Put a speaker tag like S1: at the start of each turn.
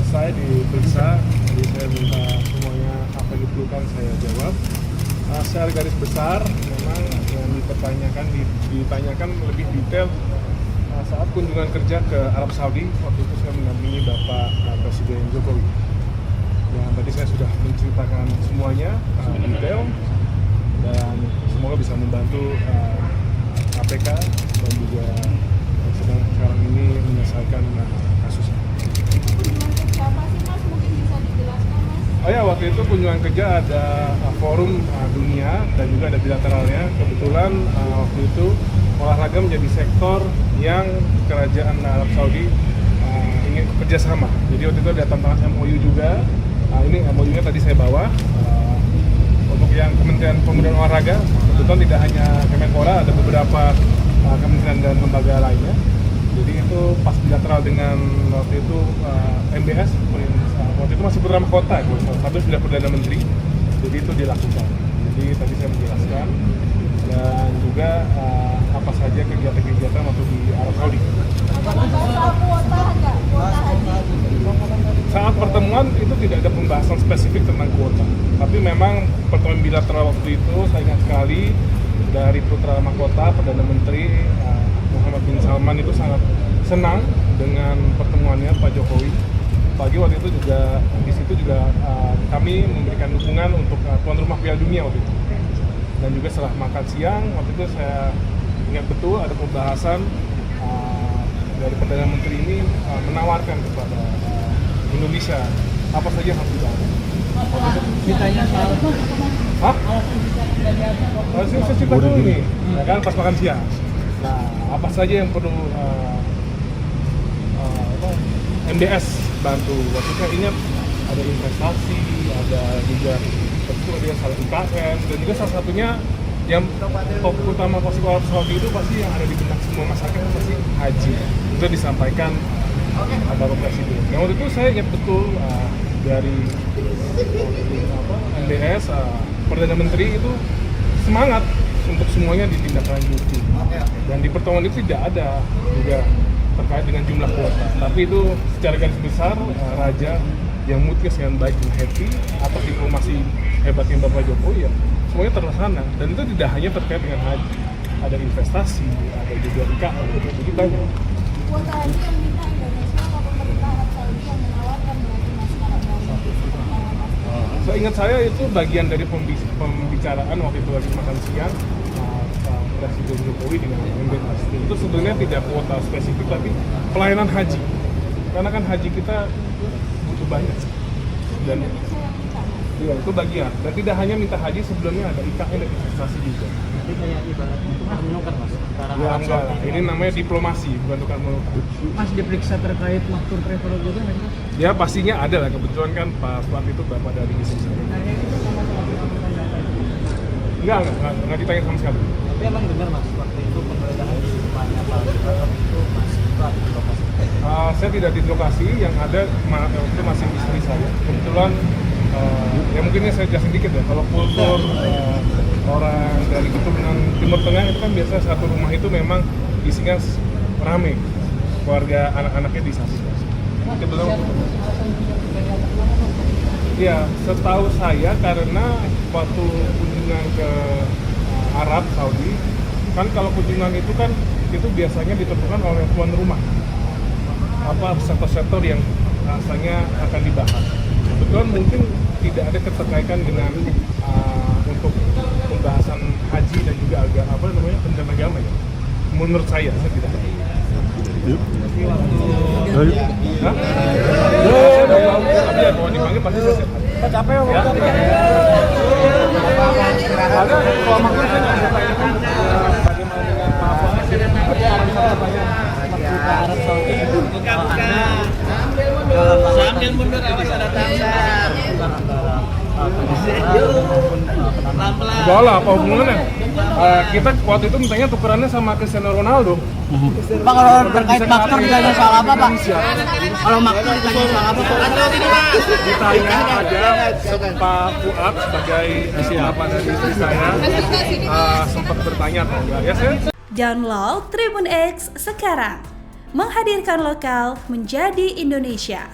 S1: selesai diperiksa, jadi saya minta semuanya apa yang diperlukan saya jawab. Secara garis besar, memang yang ditanyakan lebih detail saat kunjungan kerja ke Arab Saudi. Waktu itu saya mendampingi Bapak Presiden Jokowi. Dan tadi saya sudah menceritakan semuanya detail, dan semoga bisa membantu KPK dan juga yang sedang sekarang ini menyelesaikan kasusnya.
S2: Siapa sih Mas? Mungkin bisa dijelaskan Mas?
S1: Oh ya, waktu itu kunjungan kerja ada forum dunia dan juga ada bilateralnya. Kebetulan waktu itu olahraga menjadi sektor yang kerajaan Arab Saudi ingin bekerja sama. Jadi waktu itu ada tantangan MOU juga. Ini MOU-nya tadi saya bawa. Untuk yang Kementerian Pemuda dan Olahraga, kebetulan tidak hanya Kemenpora, ada beberapa kementerian dan lembaga lainnya. Jadi itu pas bilateral dengan waktu itu MBS, waktu itu masih putra mahkota, satu sudah Perdana Menteri, jadi itu dilakukan. Jadi tadi saya menjelaskan, dan juga apa saja kegiatan-kegiatan waktu di Arab Saudi.
S2: Soal kuota enggak? Kuota haji?
S1: Saat pertemuan itu tidak ada pembahasan spesifik tentang kuota, tapi memang pertemuan bilateral waktu itu saya ingat sekali dari putra mahkota Perdana Menteri Muhammad bin Salman itu sangat senang dengan pertemuannya Pak Jokowi. Pagi waktu itu juga di situ juga kami memberikan dukungan untuk tuan rumah Piala Dunia waktu itu. Dan juga setelah makan siang waktu itu saya ingat betul ada pembahasan dari Perdana Menteri ini menawarkan kepada Indonesia apa saja yang harus dibangun.
S3: Ditanya soal
S1: Hah? Saya cerita dulu nih, ya kan pas makan siang. Nah, apa saja yang perlu MDS bantu? Waktu saya ingat ada investasi, ada juga tentu ada yang salah UKM, dan juga salah satunya yang topik utama pasti Arab Saudi itu pasti yang ada di benak semua masyarakat pasti haji. Itu disampaikan Bapak Presiden. Nah, waktu itu saya ingat betul dari MBS Perdana Menteri itu semangat untuk semuanya ditindaklanjuti. Dan di pertemuan itu tidak ada juga terkait dengan jumlah kuota. Tapi itu secara garis besar Raja yang mutus dengan baik dan happy atas diplomasi hebatnya Bapak Jokowi ya semuanya terlaksana. Dan itu tidak hanya terkait dengan haji, ada investasi, ada juga IKN, begitu banyak.
S2: Kuota haji yang minta Indonesia atau pemerintah Arab Saudi yang menawarkan berarti masih ada
S1: Seingat saya itu bagian dari pembicaraan waktu itu lagi makan siang Presiden Jokowi dengan MBS. Itu sebenarnya tidak kuota spesifik tapi pelayanan haji. Karena kan haji kita butuh banyak. Dan iya, itu bagian. Dan tidak hanya minta haji, sebelumnya ada IKN dan investasi juga.
S3: Jadi kayak ibaratnya itu menukar Mas antara
S1: Ya enggak, ini namanya diplomasi, bukan tukar menukar.
S3: Mas diperiksa terkait maktur travel juga nggak sih Mas?
S1: Ya pastinya ada lah, kebetulan kan Pak Fuad itu bapak dari istri saya. Enggak ditanya sama sekali.
S3: Tapi emang benar Mas, waktu itu penggeledahan di rumahnya Pak Jokowi itu Mas Fuad di lokasi.
S1: Saya tidak di lokasi, yang ada itu masih istri saya. Kebetulan ya mungkinnya saya jelasin dikit ya, kalau kultur orang dari keturunan Timur Tengah itu kan biasa satu rumah itu memang isinya rame, keluarga anak-anaknya di sana. Kebetulan ya setahu saya karena waktu kunjungan ke Arab Saudi kan kalau kunjungan itu kan itu biasanya ditentukan oleh tuan rumah apa sektor-sektor yang rasanya akan dibahas. Kebetulan mungkin tidak ada keterkaitan dengan untuk pembahasan haji dan juga pendidikan agama ya. Menurut saya tidak. Hah? Tapi ya kalau dipanggil pasti saya siap.
S3: Capek ya?
S1: Ada kalau makanya saya nggak bisa tanyakan bagaimana dengan Pak Presiden. Tapi ada bisa bertanya
S3: Arab Saudi itu
S4: Sambil mundur awas ada tangsar.
S1: Enggak lah, apa hubungannya? Kita waktu itu mintanya tukerannya sama Cristiano Ronaldo.
S3: Pak, kalau terkait maktur ditanya soal apa Pak? Kalau maktur ditanya soal apa Pak?
S1: Ditanya ada Pak Fuad sebagai apa dari istri saya sempat bertanya atau enggak ya saya.
S5: Download Tribun X sekarang, menghadirkan lokal menjadi Indonesia.